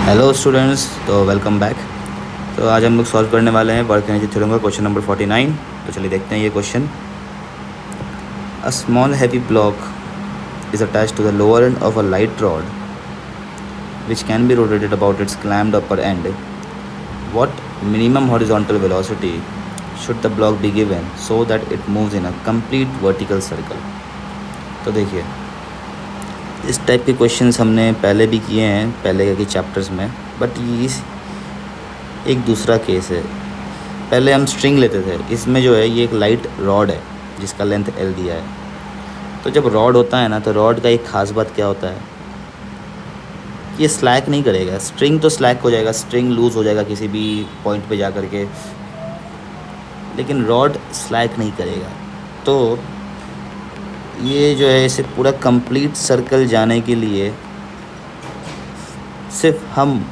Hello students, तो welcome back. तो आज हम लोग सॉल्व करने वाले हैं वर्क एनर्जी थ्योरम का क्वेश्चन नंबर 49। तो चलिए देखते हैं ये question. A small heavy block is attached to the lower end of a light rod which can be rotated about its clamped upper end. What minimum horizontal velocity should the block be given so that it moves in a complete vertical circle. तो देखिए, इस type के questions हमने पहले भी किए हैं पहले के चैप्टर्स में, बट ये एक दूसरा केस है। पहले हम स्ट्रिंग लेते थे, इसमें जो है ये एक लाइट रॉड है जिसका लेंथ L दिया है। तो जब रॉड होता है ना, तो रॉड का एक ख़ास बात क्या होता है, ये स्लैक नहीं करेगा। स्ट्रिंग तो स्लैक हो जाएगा, स्ट्रिंग लूज़ हो जाएगा किसी भी पॉइंट पे जा कर के, लेकिन रॉड स्लैक नहीं करेगा। तो ये जो है, इसे पूरा कंप्लीट सर्कल जाने के लिए सिर्फ हम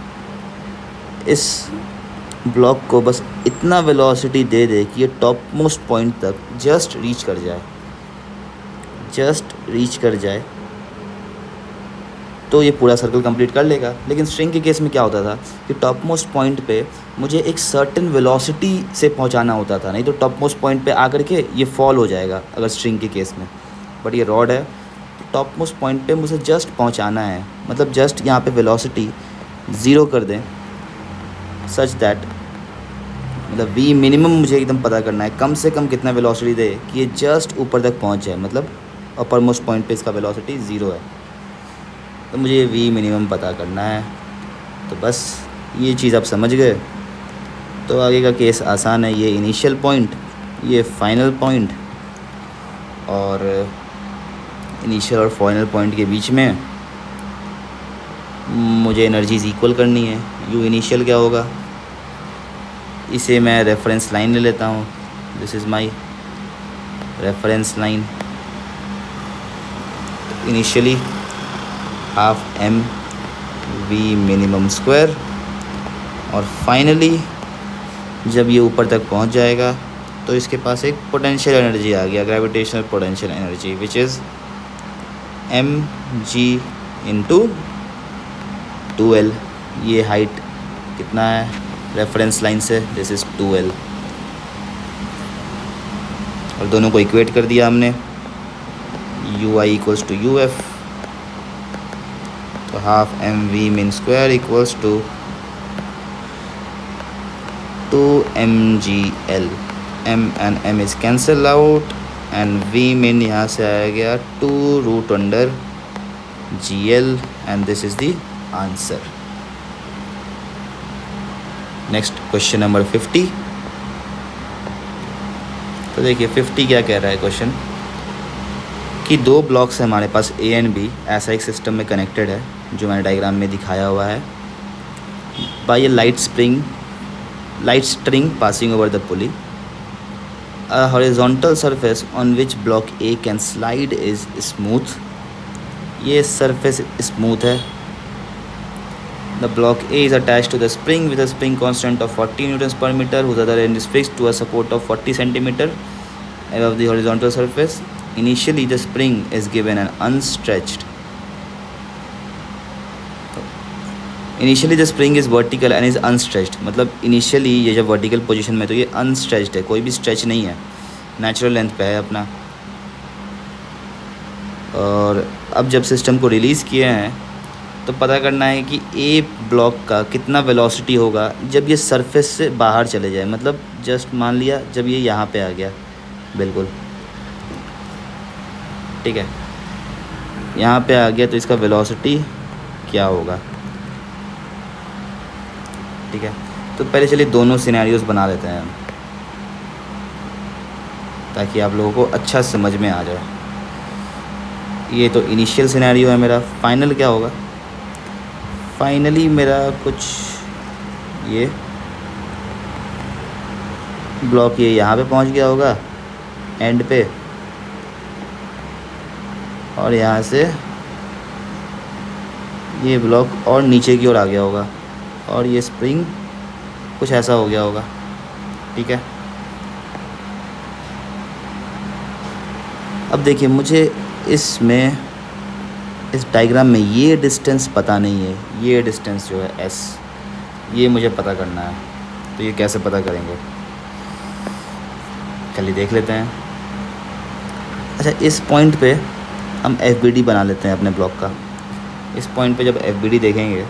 इस ब्लॉक को बस इतना वेलोसिटी दे दे कि ये टॉप मोस्ट पॉइंट तक जस्ट रीच कर जाए, तो ये पूरा सर्कल कंप्लीट कर लेगा। लेकिन स्ट्रिंग के केस में क्या होता था कि टॉप मोस्ट पॉइंट पे मुझे एक सर्टेन वेलोसिटी से पहुंचाना होता था, नहीं तो टॉप मोस्ट पॉइंट पे आकर के ये फॉल हो जाएगा अगर स्ट्रिंग के केस में। बट ये रॉड है, तो टॉप मोस्ट पॉइंट पे मुझे जस्ट पहुंचाना है, मतलब जस्ट यहाँ पे वेलोसिटी ज़ीरो कर दें, सच दैट मतलब वी मिनिमम मुझे एकदम पता करना है, कम से कम कितना वेलोसिटी दे कि ये जस्ट ऊपर तक पहुंच जाए, मतलब अपर मोस्ट पॉइंट पे इसका वेलोसिटी ज़ीरो है। तो मुझे ये वी मिनिमम पता करना है। तो बस ये चीज़ आप समझ गए, तो आगे का केस आसान है। ये इनिशियल पॉइंट, ये फाइनल पॉइंट, और इनिशियल और फाइनल पॉइंट के बीच में मुझे एनर्जीज इक्वल करनी है। यू इनिशियल क्या होगा, इसे मैं रेफरेंस लाइन ले लेता हूँ। This is my reference line. Initially half M V minimum square, और फाइनली जब ये ऊपर तक पहुँच जाएगा तो इसके पास एक पोटेंशियल एनर्जी आ गया, gravitational potential energy, which is M G into 2L। ये हाइट कितना है रेफरेंस लाइन से, दिस इज़ 2L। और दोनों को इक्वेट कर दिया हमने, U I equals to U F. तो half M V min square equals to 2mgl। M and M is cancel out, and V min यहाँ से आया गया 2√GL, and this is the answer. Next question number 50। तो देखिए 50 क्या कह रहा है क्वेश्चन, कि दो ब्लॉक्स हैं हमारे पास A एंड B, ऐसा एक सिस्टम में कनेक्टेड है जो मैंने डायग्राम में दिखाया हुआ है, by a light string passing over the pulley. A horizontal surface on which block A can slide is smooth। ये surface smooth है। The block A is attached to the spring with a spring constant of 40 newtons per meter, whose other end is fixed to a support of 40 centimeter above the horizontal surface. Initially, the spring is given an unstretched. Initially the spring is vertical and is unstretched, मतलब initially ये जब vertical position में, तो ये unstretched है, कोई भी stretch नहीं है, नेचुरल लेंथ पे है अपना। और अब जब सिस्टम को रिलीज़ किए हैं तो पता करना है कि ए ब्लॉक का कितना वेलोसिटी होगा जब ये सरफेस से बाहर चले जाए, मतलब जस्ट मान लिया जब ये यहाँ पे आ गया, बिल्कुल ठीक है, यहाँ पे आ गया, तो इसका वेलोसिटी क्या होगा। ठीक है, तो पहले चलिए दोनों सिनेरियोस बना लेते हैं ताकि आप लोगों को अच्छा समझ में आ जाए। ये तो इनिशियल सिनेरियो है मेरा। फाइनल क्या होगा, फाइनली मेरा कुछ ये ब्लॉक ये यहाँ पे पहुँच गया होगा एंड पे, और यहाँ से ये ब्लॉक और नीचे की ओर आ गया होगा, और ये स्प्रिंग कुछ ऐसा हो गया होगा। ठीक है, अब देखिए मुझे इसमें इस डायग्राम में ये डिस्टेंस पता नहीं है, ये डिस्टेंस जो है एस, ये मुझे पता करना है। तो ये कैसे पता करेंगे, चलिए देख लेते हैं। अच्छा, इस पॉइंट पे हम एफ बना लेते हैं अपने ब्लॉक का। इस पॉइंट पे जब एफ देखेंगे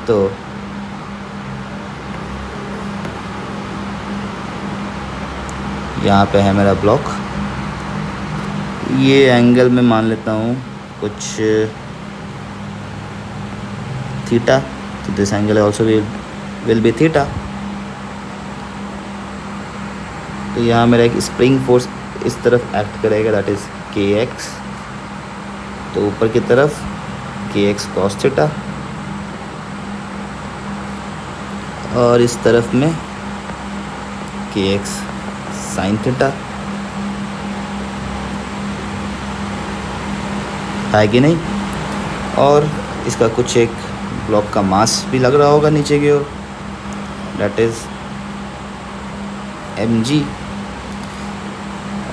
तो यहाँ पे है मेरा ब्लॉक। ये एंगल मैं मान लेता हूँ कुछ थीटा, तो this angle also will be theta. तो यहाँ मेरा एक स्प्रिंग फोर्स इस तरफ एक्ट करेगा, दैट इज़ के एक्स। तो ऊपर की तरफ के एक्स कॉस थीटा, और इस तरफ में के एक्स साइन थीटा, है कि नहीं। और इसका कुछ एक ब्लॉक का मास भी लग रहा होगा नीचे की ओर, दैट इज़ mg।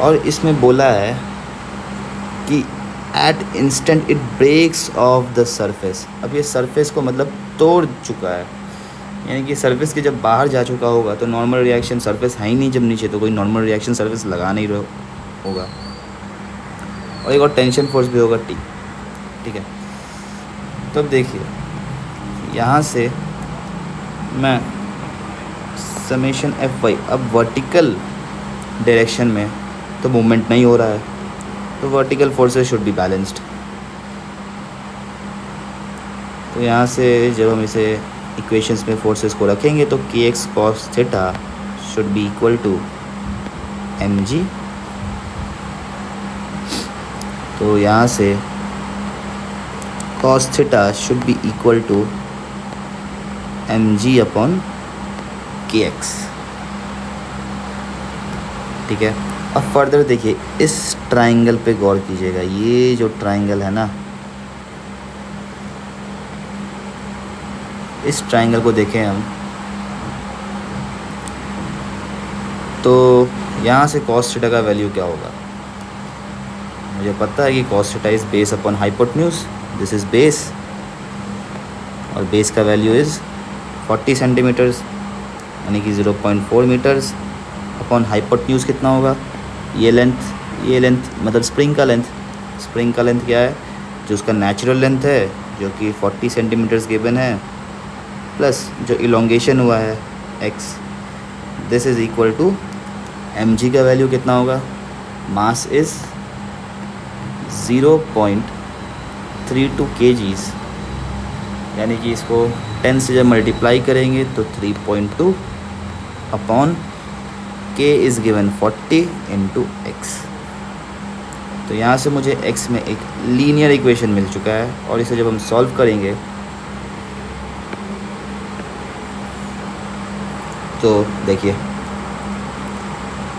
और इसमें बोला है कि at instant it breaks off the surface. अब ये सरफेस को मतलब तोड़ चुका है, यानी कि सरफेस के जब बाहर जा चुका होगा तो नॉर्मल रिएक्शन, सरफेस है ही नहीं जब नीचे, तो कोई नॉर्मल रिएक्शन सरफेस लगा नहीं रहा होगा। और एक और टेंशन फोर्स भी होगा टी, ठीक है। तो अब देखिए यहाँ से मैं समेशन एफ वाई, अब वर्टिकल डायरेक्शन में तो मूवमेंट नहीं हो रहा है, तो vertical forces should be balanced. तो यहाँ से जब हम इसे इक्वेशंस में फोर्सेस को रखेंगे तो K X cos theta should be equal to M G. तो यहाँ से cos theta should be equal to M G upon K X, ठीक है। अब फर्दर देखिए, इस ट्राइंगल पे गौर कीजिएगा। ये जो ट्राइंगल है ना, इस ट्राइंगल को देखें हम तो यहाँ से कॉस थीटा का वैल्यू क्या होगा। मुझे पता है कि cos theta is base upon hypotenuse, this is base, और बेस का वैल्यू इज़ 40 सेंटीमीटर्स, यानी कि 0.4 मीटर्स अपॉन हाइपोटेन्यूज कितना होगा, ये लेंथ मतलब स्प्रिंग का लेंथ। स्प्रिंग का लेंथ क्या है, जो उसका नेचुरल लेंथ है जो कि 40 सेंटीमीटर्स गिवन है, प्लस जो इलोंगेशन हुआ है x, this is equal to mg का वैल्यू कितना होगा, मास इज़ 0.32 kgs, यानी कि इसको 10 से जब मल्टीप्लाई करेंगे तो 3.2 upon k is given 40 into x. तो यहाँ से मुझे x में एक लीनियर इक्वेशन मिल चुका है, और इसे जब हम सॉल्व करेंगे तो देखिए,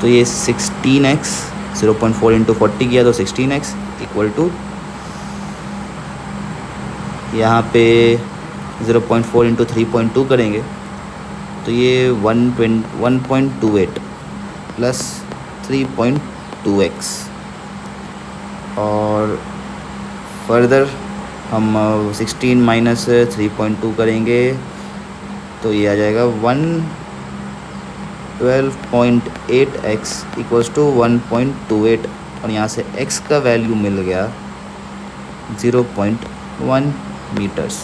तो ये 16x 0.4 इंटू 40 किया तो 16x इक्वल टू यहाँ पे 0.4 इंटू 3.2 करेंगे तो ये 1.28 प्लस 3.2x, और फर्दर हम 16 माइनस 3.2 करेंगे तो ये आ जाएगा 112.8x इक्वल्स टू 1.28, और यहाँ से x का वैल्यू मिल गया 0.1 मीटर्स।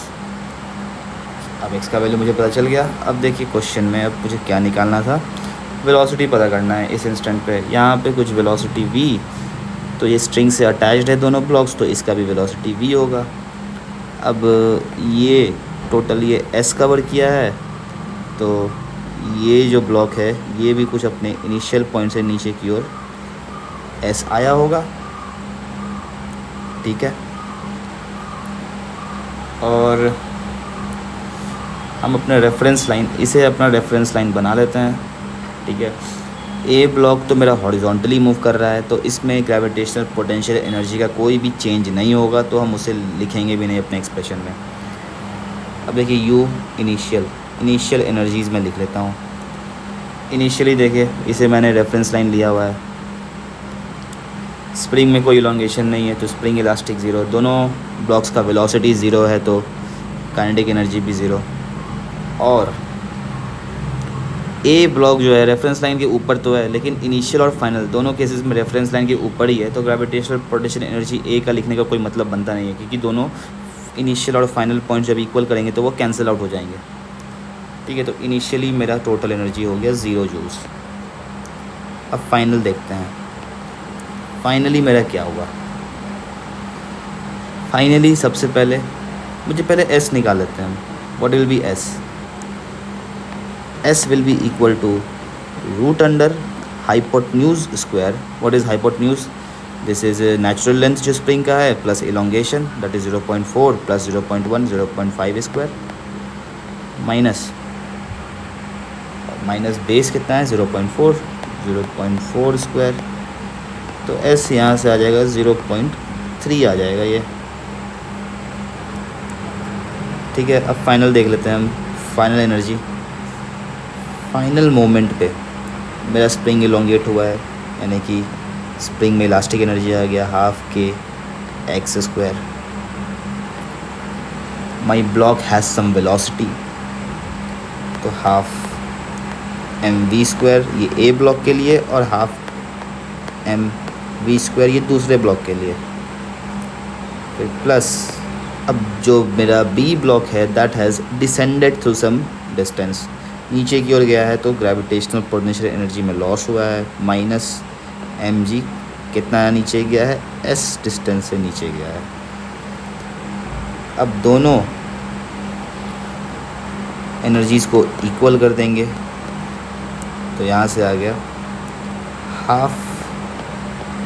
अब x का वैल्यू मुझे पता चल गया। अब देखिए क्वेश्चन में अब मुझे क्या निकालना था, वेलोसिटी पता करना है इस इंस्टेंट पे। यहाँ पे कुछ वेलोसिटी v, तो ये स्ट्रिंग से अटैच्ड है दोनों ब्लॉक्स, तो इसका भी वेलोसिटी v होगा। अब ये टोटल ये s कवर किया है, तो ये जो ब्लॉक है ये भी कुछ अपने इनिशियल पॉइंट से नीचे की ओर s आया होगा, ठीक है। और हम अपने रेफरेंस लाइन, इसे अपना रेफरेंस लाइन बना लेते हैं, ठीक है। ए ब्लॉक तो मेरा हॉरिजॉन्टली मूव कर रहा है, तो इसमें ग्रेविटेशनल पोटेंशियल एनर्जी का कोई भी चेंज नहीं होगा, तो हम उसे लिखेंगे भी नहीं अपने एक्सप्रेशन में। अब देखिए यू इनिशियल एनर्जीज़ में लिख लेता हूँ। इनिशियली देखिए, इसे मैंने रेफरेंस लाइन लिया हुआ है स्प्रिंग में कोई इलोंगेशन नहीं है तो स्प्रिंग इलास्टिक ज़ीरो, दोनों ब्लॉक्स का वेलोसिटी ज़ीरो है तो काइनेटिक एनर्जी भी ज़ीरो। और ए ब्लॉक जो है रेफरेंस लाइन के ऊपर तो है, लेकिन इनिशियल और फाइनल दोनों केसेस में रेफरेंस लाइन के ऊपर ही है, तो ग्रेविटेशनल पोटेंशियल एनर्जी ए का लिखने का कोई मतलब बनता नहीं है, क्योंकि दोनों इनिशियल और फाइनल पॉइंट जब इक्वल करेंगे तो वो कैंसिल आउट हो जाएंगे। ठीक है, तो इनिशियली मेरा टोटल एनर्जी हो गया 0 जूल्स। अब फाइनल देखते हैं, फाइनली मेरा क्या हुआ। फाइनली सबसे पहले मुझे पहले एस निकाल लेते हैं। What will B S? S will be equal to root under hypotenuse square. What is hypotenuse? This is a natural length जो spring का है plus elongation, that is 0.4 plus 0.1 0.5 square minus base कितना है 0.4 square, तो S यहाँ से आ जाएगा 0.3 आ जाएगा ये। ठीक है, अब फाइनल देख लेते हैं हम। फाइनल एनर्जी, फाइनल मोमेंट पे मेरा स्प्रिंग इलोंगेट हुआ है, यानी कि स्प्रिंग में इलास्टिक एनर्जी आ गया ½ kx²। My block has some velocity, तो ½ mv² ये ए ब्लॉक के लिए और ½ mv² ये दूसरे ब्लॉक के लिए। फिर प्लस अब जो मेरा बी ब्लॉक है that has descended through some distance, नीचे की ओर गया है तो ग्रेविटेशनल पोटेंशियल एनर्जी में लॉस हुआ है -mg। कितना नीचे गया है? s डिस्टेंस से नीचे गया है। अब दोनों एनर्जीज़ को इक्वल कर देंगे, तो यहाँ से आ गया half.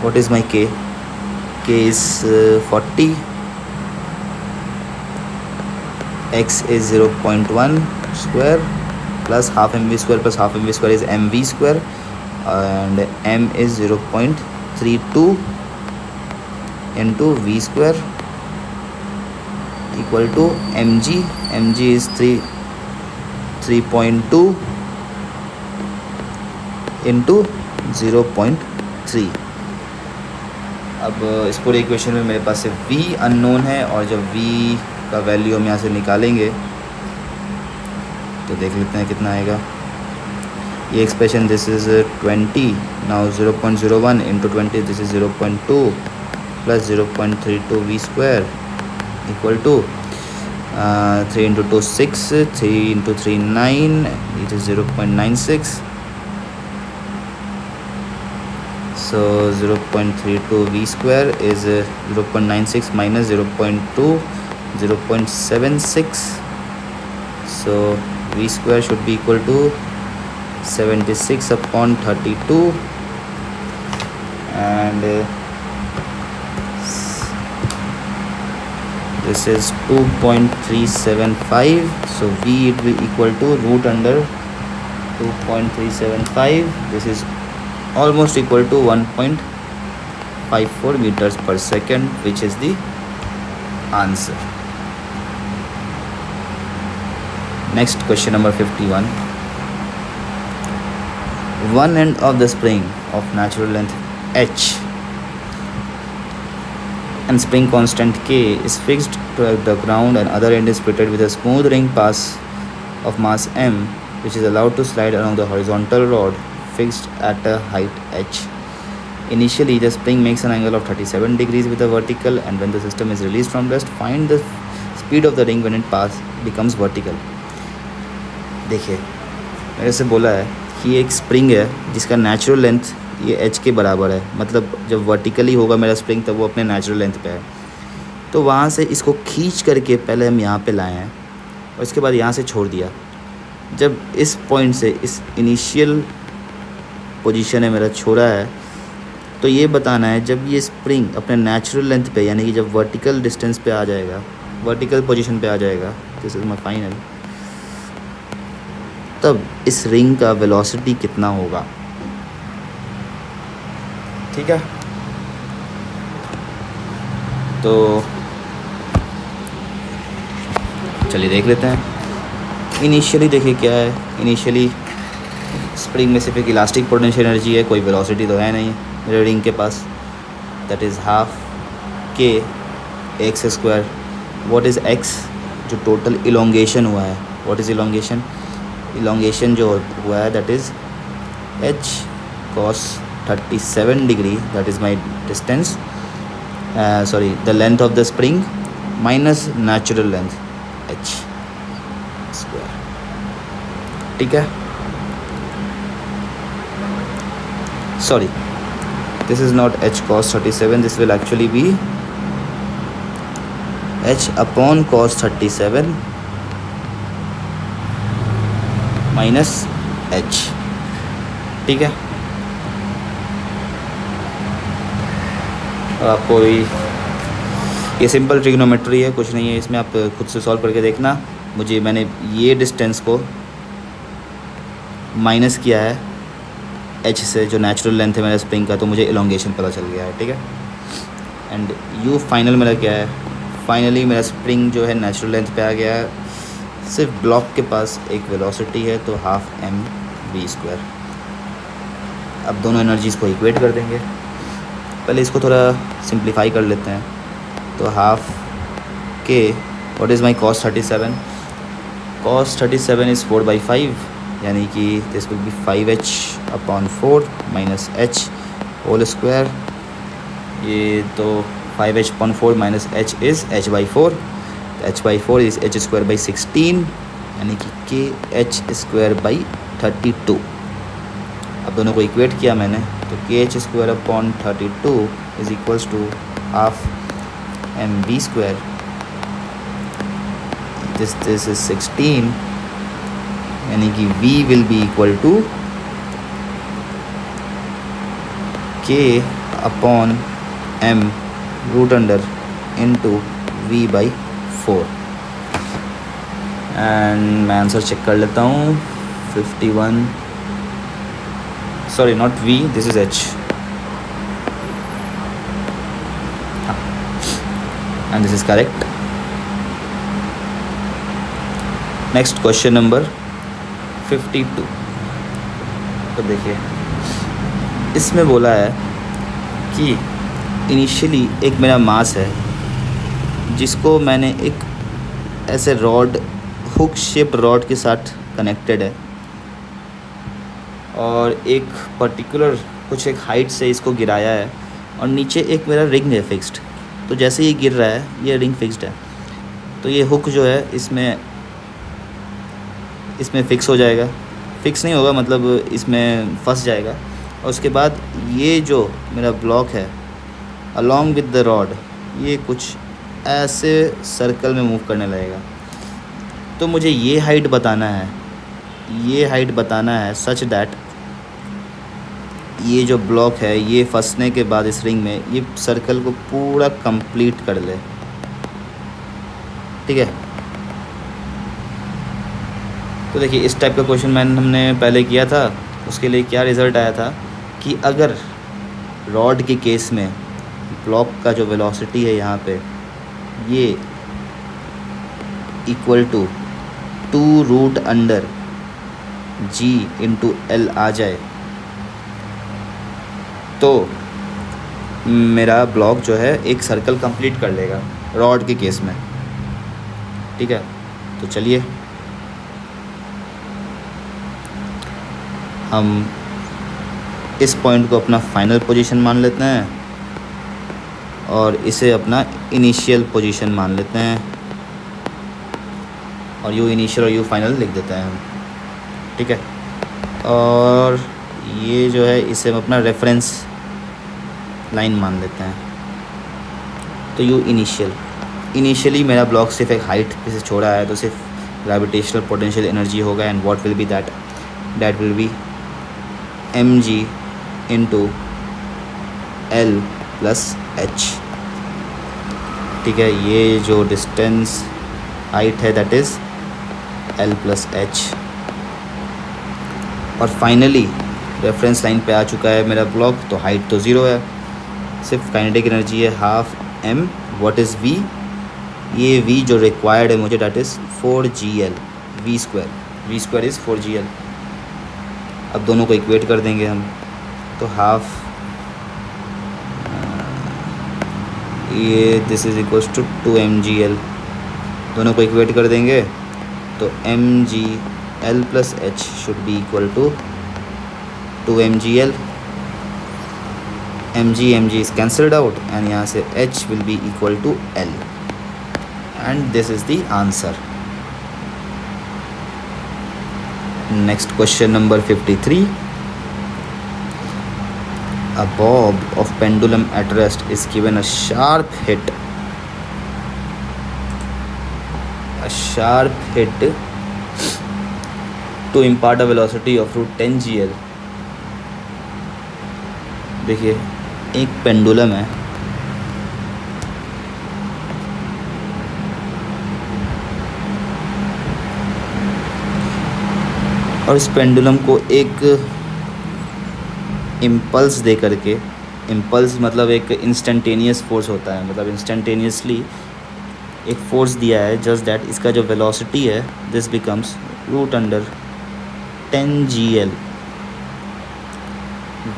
What is my k? k is 40, x is 0.1 square plus ½ mv² plus ½ mv² is mv² and m is 0.32 into v² equal to mg. mg is 3.2 into 0.3। अब इस पूरे इक्वेशन में मेरे पास सिर्फ v अननोन है, और जब v का वैल्यू हम यहाँ से निकालेंगे तो देख लेते हैं कितना आएगा। ये expression this is 20, now 0.01 into 20 this is 0.2 plus 0.32 v² equal to 3 into 2 6, 3 into 3 9, it is 0.96। So 0.32 v² is 0.96 minus 0.2, 0.76. So v² should be equal to 76/32 and this is 2.375. So v it will be equal to root under 2.375. This is almost equal to 1.54 meters per second, which is the answer. Next question number 51. One end of the spring of natural length h and spring constant k is fixed to the ground, and other end is fitted with a smooth ring pass of mass m, which is allowed to slide along the horizontal rod fixed at a height h. Initially the spring makes an angle of 37 degrees with the vertical, and when the system is released from rest, find the speed of the ring when it becomes vertical. देखिए, मेरे से बोला है कि एक spring है जिसका natural length ये h के बराबर है, मतलब जब वर्टिकली होगा मेरा स्प्रिंग तब वो अपने नेचुरल लेंथ पे है। तो वहाँ से इसको खींच करके पहले हम यहाँ पे लाए हैं और इसके बाद यहाँ से छोड़ दिया। जब इस पॉइंट से इस इनिशियल पोजीशन है मेरा छोड़ा है, तो ये बताना है जब ये स्प्रिंग अपने नेचुरल लेंथ पे, यानी कि जब वर्टिकल डिस्टेंस पे आ जाएगा, वर्टिकल पोजीशन पे आ जाएगा, दिस इज़ माय फाइनल, तब इस रिंग का वेलोसिटी कितना होगा। ठीक है, तो चलिए देख लेते हैं। इनिशियली देखिए क्या है, इनिशियली स्प्रिंग में सिर्फ एक इलास्टिक पोटेंशियल एनर्जी है, कोई वेलोसिटी तो है नहीं मेरे रिंग के पास। That is half K X square. What is x? जो टोटल इलोंगेशन हुआ है. What is elongation? इलोंगेशन जो हुआ है that is H cos 37 degree, that is my distance, sorry the length of the spring minus natural length H square. ठीक है. Sorry, this is not h cos 37, this will actually be h upon cos 37 minus h. ठीक है. और आपको ये simple trigonometry है, कुछ नहीं है इसमें, आप खुद से सॉल्व करके देखना. मैंने ये डिस्टेंस को माइनस किया है एच से, जो नेचुरल लेंथ है मेरा स्प्रिंग का, तो मुझे इलोंगेशन पता चल गया है. ठीक है. एंड यू फाइनल मेरा क्या है? फाइनली मेरा स्प्रिंग जो है नेचुरल लेंथ पे आ गया है. सिर्फ ब्लॉक के पास एक वेलोसिटी है, तो हाफ एम वी स्क्वायर. अब दोनों एनर्जीज़ को इक्वेट कर देंगे. पहले इसको थोड़ा सिंप्लीफाई कर लेते हैं. तो half K, what is my cos 37? cos 37 is 4/5, यानी कि this will be 5h upon 4 minus H whole square. ये तो 5h upon 4 minus H is h/4. h/4 is h square by 16, यानी कि के एच स्क्वायर बाई 32. अब दोनों को इक्वेट किया मैंने, तो K H square upon 32 is equals to half M B square. This is 16, यानी कि v will be equal to k upon m root under into V by 4. And मैं answer check कर लेता हूँ. 51, sorry not v, this is h, and this is correct. Next question number 52. तो देखिए इसमें बोला है कि इनिशियली एक मेरा मास है जिसको मैंने एक ऐसे रॉड, हुक शेप्ड रॉड के साथ कनेक्टेड है, और एक पर्टिकुलर कुछ एक हाइट से इसको गिराया है, और नीचे एक मेरा रिंग है फिक्स्ड. तो जैसे ये गिर रहा है, ये रिंग फिक्स्ड है, तो ये हुक जो है इसमें फ़िक्स हो जाएगा. फ़िक्स नहीं होगा, मतलब इसमें फंस जाएगा. और उसके बाद ये जो मेरा ब्लॉक है अलॉन्ग विद द रॉड, ये कुछ ऐसे सर्कल में मूव करने लगेगा. तो मुझे ये हाइट बताना है सच दैट ये जो ब्लॉक है ये फंसने के बाद इस रिंग में ये सर्कल को पूरा कंप्लीट कर ले. ठीक है. तो देखिए इस टाइप का क्वेश्चन हमने पहले किया था. उसके लिए क्या रिज़ल्ट आया था कि अगर रॉड के केस में ब्लॉक का जो वेलोसिटी है यहाँ पे, ये equal to 2 root under g into L आ जाए, तो मेरा ब्लॉक जो है एक सर्कल कंप्लीट कर लेगा रॉड के केस में. ठीक है. तो चलिए हम इस पॉइंट को अपना फाइनल पोजीशन मान लेते हैं और इसे अपना इनिशियल पोजीशन मान लेते हैं, और यू इनिशियल और यू फाइनल लिख देते हैं हम. ठीक है. और ये जो है इसे हम अपना रेफरेंस लाइन मान लेते हैं. तो यू इनिशियली मेरा ब्लॉक सिर्फ एक हाइट पे से छोड़ा है, तो सिर्फ ग्रेविटेशनल पोटेंशियल एनर्जी होगा. And what will B that will be mg into L plus H. ठीक है. ये जो डिस्टेंस हाइट है that is L plus H. और फाइनली रेफरेंस लाइन पे आ चुका है मेरा ब्लॉक, तो हाइट तो ज़ीरो है, सिर्फ काइनेटिक एनर्जी है half M. What is v? ये v जो रिक्वायर्ड है मुझे that is 4gl v square is 4gl. अब दोनों को इक्वेट कर देंगे हम, तो हाफ ये this is equals to 2 mgl, दोनों को इक्वेट कर देंगे तो mgl plus h should be equal to 2 mgl. mg is cancelled out and यहाँ से h will be equal to l, and this is the answer. Next question number 53. A bob of pendulum at rest is given a sharp hit to impart a velocity of √10 gl. देखिए एक pendulum है, और इस pendulum को एक impulse दे करके, impulse मतलब एक इंस्टेंटेनियस फोर्स होता है, मतलब इंस्टेंटेनियसली एक फोर्स दिया है, जस्ट दैट इसका जो वेलोसिटी है this becomes √10 gl,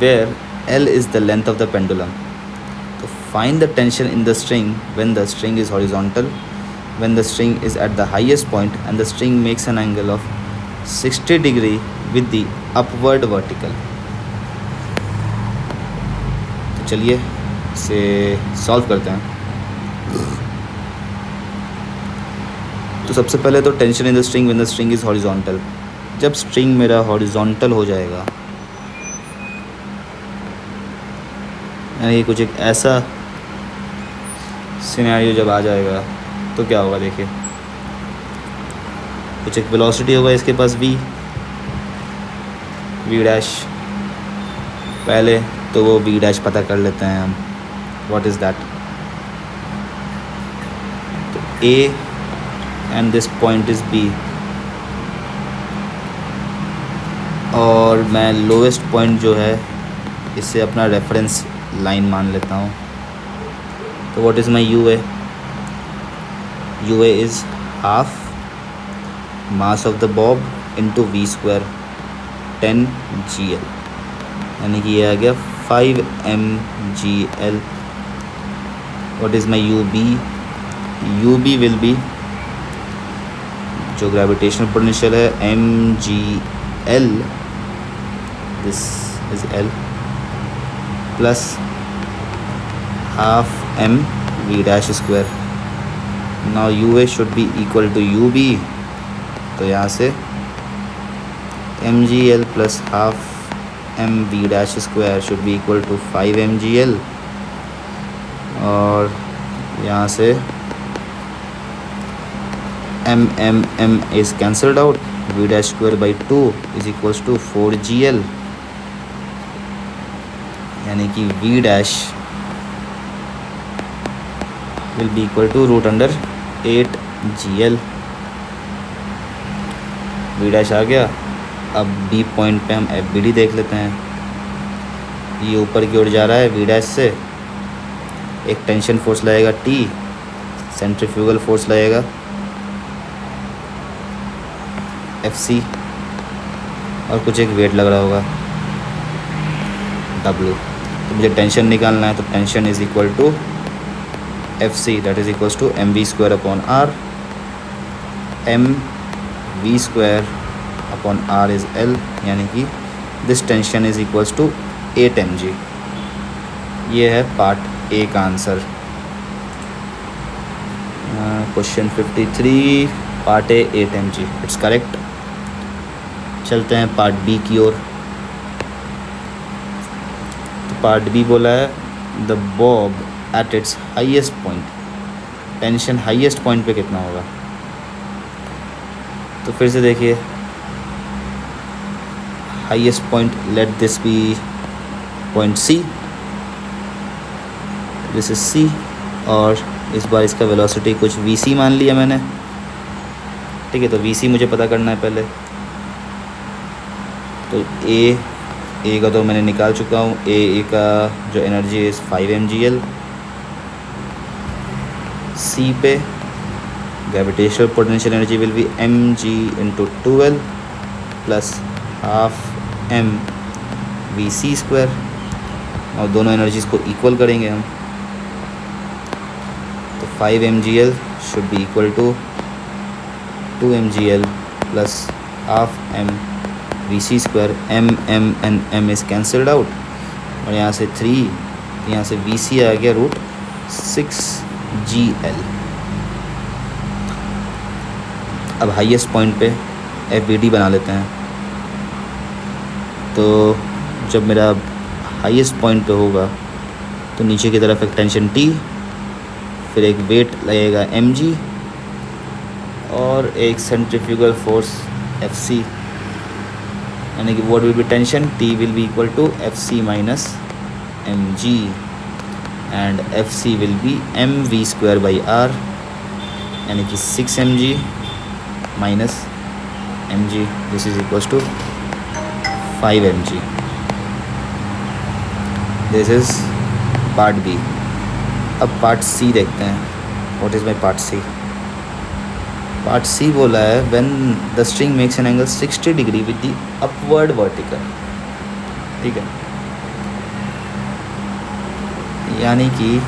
where L is the length of the pendulum. So find the tension in the string when the string is horizontal, when the string is at the highest point and the string makes an angle of 60 degree with the upward vertical. तो चलिए इसे solve करते हैं. तो सबसे पहले तो tension in the string when the string is horizontal. जब स्ट्रिंग मेरा हॉरिजॉन्टल हो जाएगा, यानी कुछ एक ऐसा सिनेरियो जब आ जाएगा तो क्या होगा, देखिए कुछ एक वेलोसिटी होगा इसके पास v डैश. पहले तो वो v डैश पता कर लेते हैं हम, व्हाट इज़ दैट. तो a and this point is b, और मैं लोवेस्ट पॉइंट जो है इसे अपना रेफरेंस लाइन मान लेता हूँ. तो what is my UA? UA is half mass of the bob into v square 10 gl, यानी कि ये आ गया 5 mgl. What is my UB? UB will be जो ग्रेविटेशनल पोटेंशियल है mgl, this is l plus half m v dash square. Now UA should be equal to UB, तो यहाँ से mgl plus half m v dash square should be equal to 5 mgl, और यहाँ से m is cancelled out, v dash square by 2 is equals to 4gl, यानी कि v dash will be equal to √8gl. v dash आ गया. अब b point पे हम FBD देख लेते हैं. ये ऊपर की ओर जा रहा है v डैश से, एक टेंशन फोर्स लगेगा T, सेंट्रीफ्यूगल फोर्स लगेगा FC, और कुछ एक वेट लग रहा होगा W. तो मुझे टेंशन निकालना है, तो tension is equal to FC, that is equals to mv square upon r. mv square upon r is l, यानी कि this tension is equals to 8 mg. ये है पार्ट ए का answer. Question 53 part A 8 mg, it's correct. चलते हैं part B की ओर. तो part B बोला है the bob at its highest point, tension highest point पे कितना होगा. तो फिर से देखिए, highest point let this be point C, this is C, और इस बार इसका वेलोसिटी कुछ VC मान लिया मैंने. ठीक है, तो VC मुझे पता करना है पहले. तो ए का तो मैंने निकाल चुका हूँ. ए का जो एनर्जी इज़ 5 mgl. C पे gravitational potential energy will be mg into 2l plus half m vc square, और दोनों एनर्जीज़ को इक्वल करेंगे हम. तो 5 mgl should be equal to 2 mgl plus half m vc square, m and m is cancelled out, और यहाँ से 3, यहाँ से vc आ गया रूट 6gl। अब हाईएस्ट पॉइंट पे FVD बना लेते हैं। तो जब मेरा हाईएस्ट पॉइंट पे होगा तो नीचे की तरफ एक टेंशन T, फिर एक वेट लगेगा mg और एक सेंट्रीफ्यूगल फोर्स Fc, यानी कि what will be tension, T will be equal to Fc minus mg and Fc will be mv square by r, यानी कि 6 mg minus mg, this is equals to 5 mg। This is part B. अब part C देखते हैं। What is my part C? Part C बोला है when the string makes an angle 60 degree with the upward vertical. ठीक है, यानी कि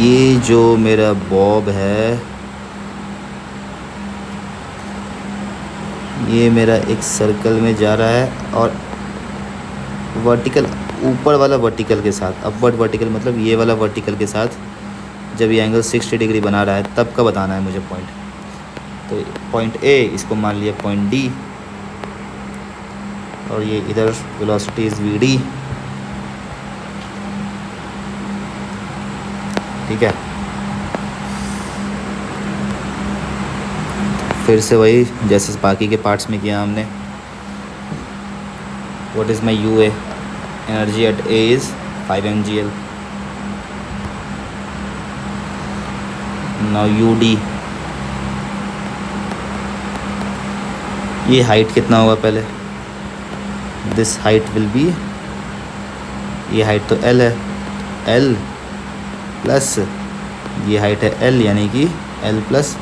ये जो मेरा बॉब है, ये मेरा एक सर्कल में जा रहा है और वर्टिकल, ऊपर वाला वर्टिकल के साथ, अपवर्ड वर्टिकल मतलब ये वाला वर्टिकल के साथ जब ये एंगल 60 डिग्री बना रहा है तब का बताना है मुझे पॉइंट। तो पॉइंट ए, इसको मान लिया पॉइंट डी, और ये इधर वेलोसिटी इज़ vd। ठीक है, फिर से वही जैसे बाकी के पार्ट्स में किया हमने। What is my UA? Energy at A is 5 mgl। Now UD, ये हाइट कितना होगा पहले? दिस हाइट विल बी, ये हाइट तो L है, L प्लस ये हाइट है L, यानी कि L plus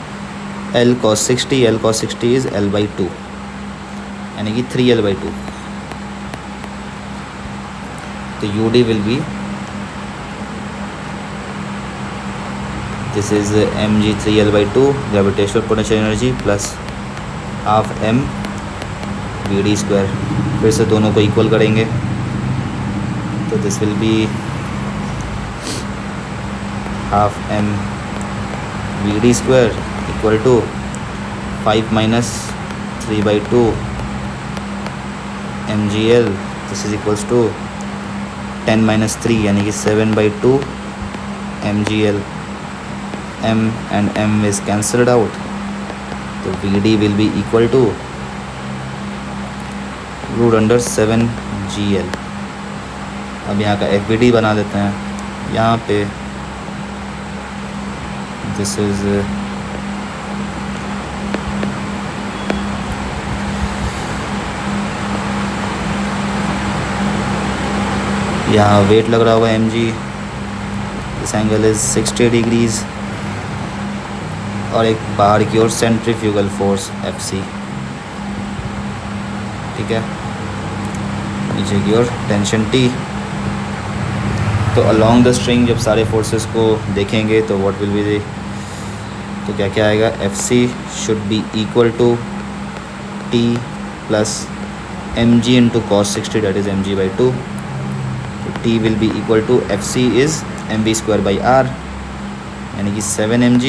L cos 60, L cos 60 is L/2, यानी कि 3L/2। तो UD will be, this is mg 3L/2 gravitational potential energy plus half m vd square. फिर से दोनों को इक्वल करेंगे तो this will be half m vd square equal to 5 minus 3/2 mgl, this is equals to 10 minus 3, यानी कि 7/2 mgl। m and m is cancelled out, तो vd will be equal to root under 7gl। अब यहाँ का FVD बना लेते हैं। यहाँ पे दिस इज यहाँ वेट लग रहा होगा mg, this angle is 60 degrees, और एक बाहर की ओर सेंट्रीफ्यूगल फोर्स Fc। ठीक है, नीचे की ओर टेंशन T। तो अलोंग द स्ट्रिंग जब सारे फोर्सेस को देखेंगे तो व्हाट विल बी, तो क्या क्या आएगा? Fc should be equal to T plus mg into cos 60, that is mg/2। तो T will be equal to Fc is mv square by r, यानी कि 7 mg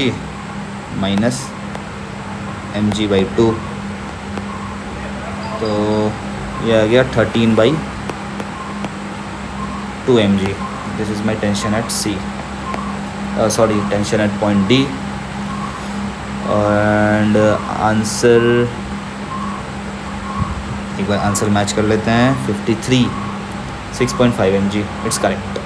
माइनस mg/2। तो ये आ गया 13/2 mg। This is my tension eight C, sorry tension eight point D। And answer, एक बार answer match कर लेते हैं। 53 6.5 mg, it's correct.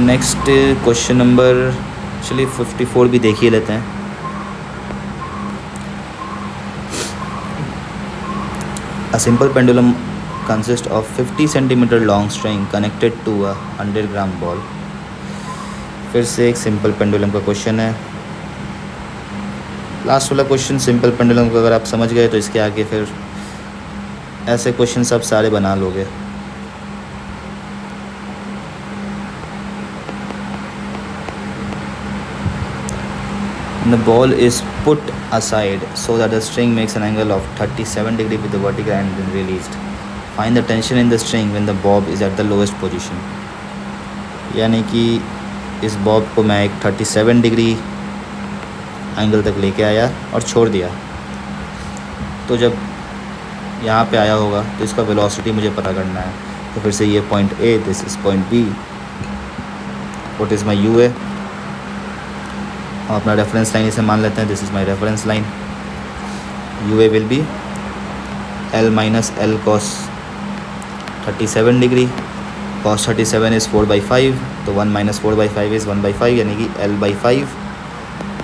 Next question number, चलिए 54 भी देख ही लेते हैं। A simple pendulum consists of 50 centimeter long string connected to a 100 gram ball। फिर से एक सिंपल पेंडुलम का क्वेश्चन है। लास्ट वाला क्वेश्चन सिंपल पेंडुलम को अगर आप समझ गए तो इसके आगे फिर ऐसे क्वेश्चन आप सारे बना लोगे। The ball is put aside so that the string makes an angle of 37 degree with the vertical and then released. Find the tension in the string when the bob is at the lowest position. यानी कि इस Bob को मैं एक 37 degree angle तक लेके आया और छोड़ दिया, तो जब यहाँ पे आया होगा तो इसका वेलोसिटी मुझे पता करना है। तो फिर से ये point A, this is point B, what is my U A, हम अपना रेफरेंस लाइन इसे मान लेते हैं, this is my reference line. U A will be L minus L cos 37 degree, cos 37 is 4/5, तो 1 माइनस 4/5 इज़ 1/5 यानी कि L/5,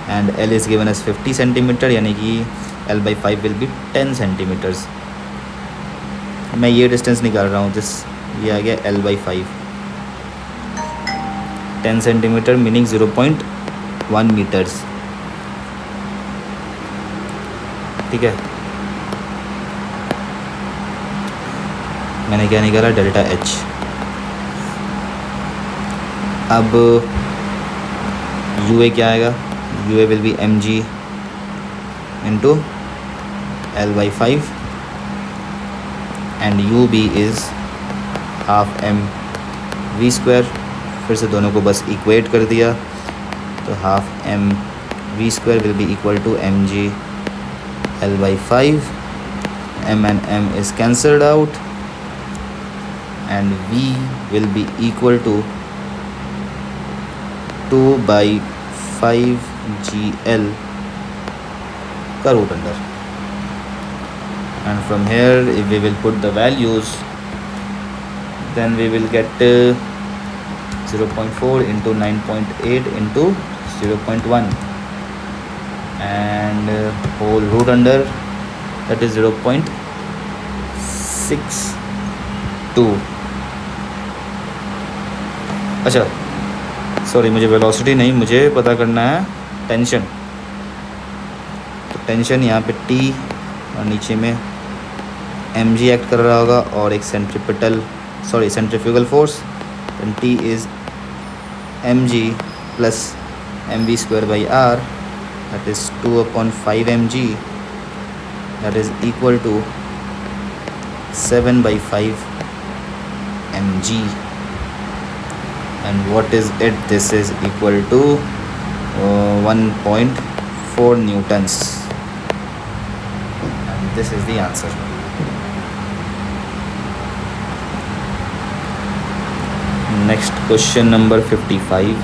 and L is given as 50 centimeter यानी कि L/5 विल बी 10 सेंटीमीटर्स। मैं ये डिस्टेंस निकाल रहा हूँ, दिस ये आ गया L/5, 10 सेंटीमीटर मीनिंग 0.1 मीटर्स, ठीक है। मैंने क्या निकाला, डेल्टा एच। अब यू ए क्या आएगा, U A will be M G into L/5 and U B is half M V square. फिर से दोनों को बस इक्वेट कर दिया, तो half M V square will be equal to M G L/5, m and m is cancelled out and v will be equal to 2/5 GL का root under, and from here if we will put the values then we will get 0.4 into 9.8 into 0.1 and whole root under, that is 0.62। अच्छा sorry, मुझे velocity नहीं, मुझे पता करना है tension. तो tension यहाँ पे T और नीचे में mg एक्ट कर रहा होगा और एक centrifugal force, then T is mg plus mv square by r, that is 2/5 mg, that is equal to 7/5 mg, and what is it, this is equal to 1.4 newtons, and this is the answer. Next question number 55.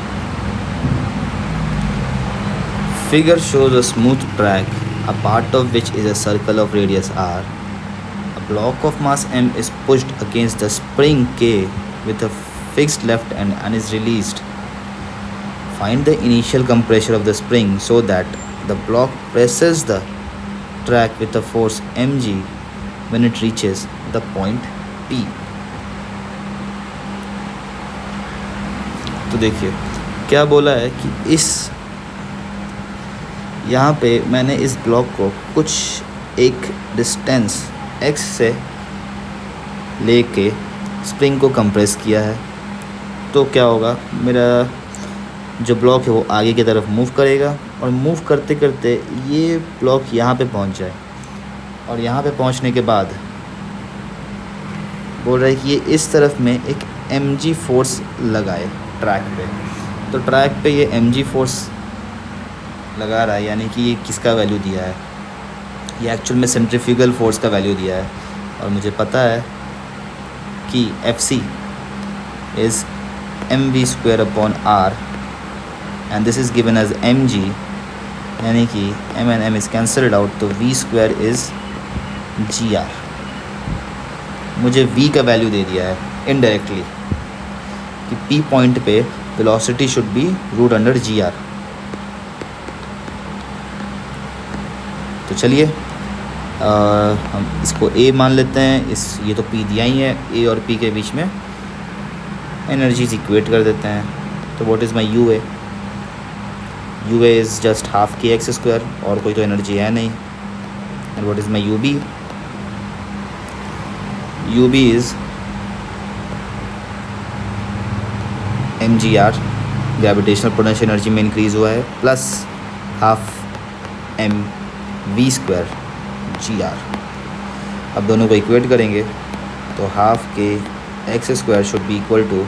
Figure shows a smooth track, a part of which is a circle of radius r. A block of mass m is pushed against the spring K with a fixed left end and is released. Find the initial compressure of the spring so that the block presses the track with a force mg when it reaches the point P. तो देखिए क्या बोला है कि इस यहाँ पे मैंने इस ब्लॉक को कुछ एक डिस्टेंस x से लेके स्प्रिंग को कंप्रेस किया है, तो क्या होगा, मेरा जो ब्लॉक है वो आगे की तरफ मूव करेगा और मूव करते करते ये ब्लॉक यहाँ पे पहुँच जाए, और यहाँ पे पहुँचने के बाद बोल रहा है कि ये इस तरफ में एक mg फोर्स लगाए ट्रैक पे। तो ट्रैक पे ये mg फोर्स लगा रहा है, यानी कि ये किसका वैल्यू दिया है, ये एक्चुअल में सेंट्रीफ्यूगल फोर्स का वैल्यू दिया है, और मुझे पता है कि Fc is mv square upon r and this is given as mg, यानी कि m and m is cancelled out, तो v स्क्वायर इज़ gr। मुझे v का वैल्यू दे दिया है इनडायरेक्टली कि P पॉइंट पे velocity should be root under gr। तो चलिए हम इसको A मान लेते हैं, ये तो P दिया ही है, A और P के बीच में एनर्जीज इक्वेट कर देते हैं। तो what is my U A, U A is just half K X square, और कोई तो एनर्जी है नहीं। And what is my U B, U B is mgr, gravitational potential energy में इंक्रीज़ हुआ है, plus half M V square G R. अब दोनों को इक्वेट करेंगे तो half K X square should be equal to,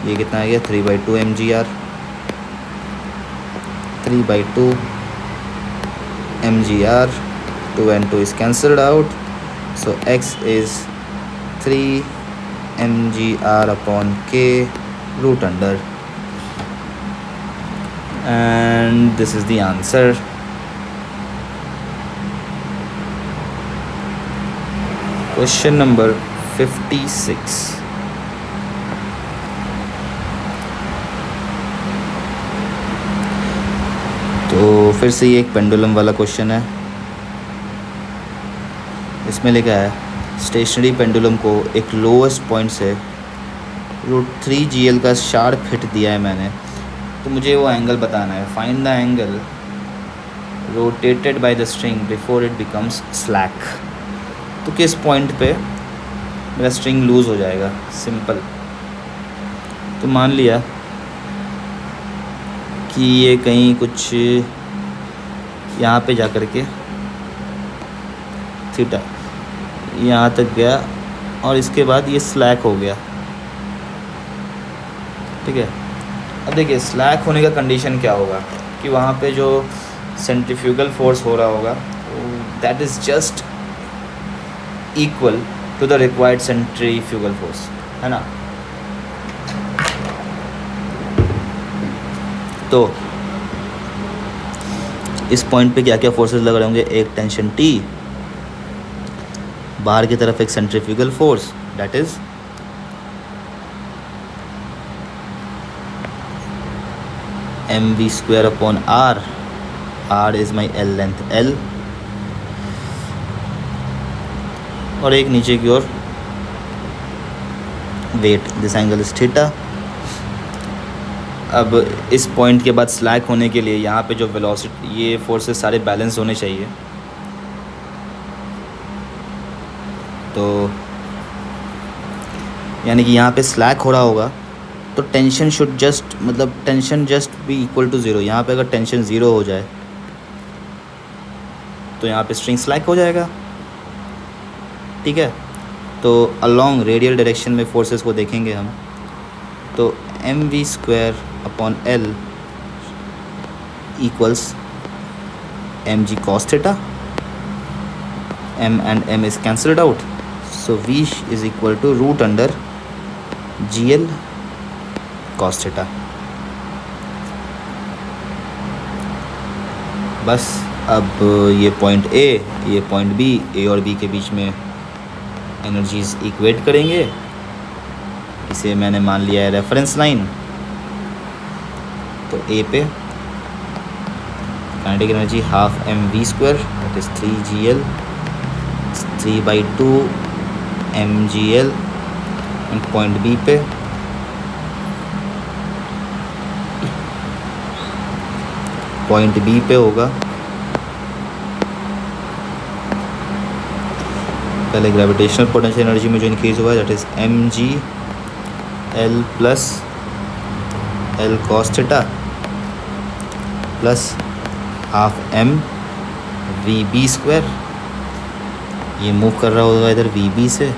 ये कितना आ गया 3/2 M G R, 3/2 M G R, 2 and 2 is cancelled out, so x is 3 mgr upon k root under, and this is the answer. Question number 56. तो फिर से ये एक pendulum वाला क्वेश्चन है। इसमें लिखा है स्टेशनरी पेंडुलम को एक लोएस्ट पॉइंट से √3 GL का शार्प हिट दिया है मैंने, तो मुझे वो एंगल बताना है। Find the angle rotated by the string before it becomes slack. तो किस पॉइंट पे मेरा स्ट्रिंग लूज़ हो जाएगा, सिंपल। तो मान लिया कि ये कहीं कुछ यहाँ पे जा कर के थीटा यहाँ तक गया और इसके बाद ये स्लैक हो गया, ठीक है। अब देखिए स्लैक होने का कंडीशन क्या होगा कि वहाँ पे जो सेंट्रीफ्यूगल फोर्स हो रहा होगा that is just equal to the required centrifugal force, है ना। तो इस पॉइंट पे क्या क्या फोर्सेस लग रहे होंगे, एक टेंशन T, बाहर की तरफ एक centrifugal force that is mv square upon r, r is my L length L, और एक नीचे की ओर weight, this angle is theta. अब इस पॉइंट के बाद स्लैक होने के लिए यहाँ पे जो वेलोसिटी, ये फोर्सेस सारे बैलेंस होने चाहिए। तो यानी कि यहाँ पे स्लैक हो रहा होगा तो टेंशन शुड जस्ट, मतलब tension just be equal to 0। यहाँ पे अगर टेंशन 0 हो जाए तो यहाँ पे स्ट्रिंग स्लैक हो जाएगा, ठीक है। तो अलोंग रेडियल डायरेक्शन में फोर्सेस को देखेंगे हम, तो mv square upon L equals mg cos theta, m and m is cancelled out, so v is equal to root under GL cos theta। बस अब ये पॉइंट A, ये पॉइंट B, A और B के बीच में एनर्जीज इक्वेट करेंगे। इसे मैंने मान लिया है रेफरेंस लाइन। तो A पे kinetic energy half mv square that is 3GL, 3/2 mgl, and point B पे होगा पहले ग्रेविटेशनल पोटेंशियल एनर्जी में जो इंक्रीज हुआ है that is mg L plus L cos theta plus half m VB square, ये मूव कर रहा होगा इधर VB से,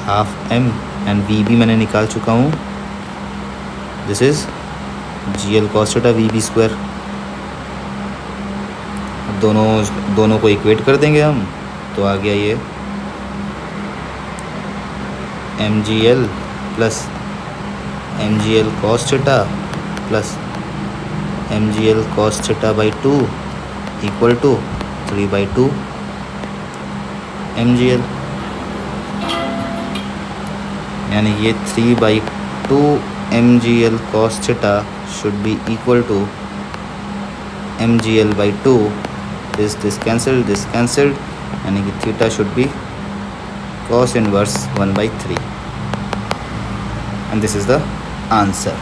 हाफ m एंड VB मैंने निकाल चुका हूँ, this is GL cos theta VB square. दोनों को इक्वेट कर देंगे हम, तो आ गया ये mgl plus mgl cos theta plus mgl cos theta by 2 equal to 3/2 mgl, यानी ये 3/2 mgl cos theta should be equal to mgl by 2, this cancelled, यानी कि theta should be cos inverse 1/3, and this is the answer.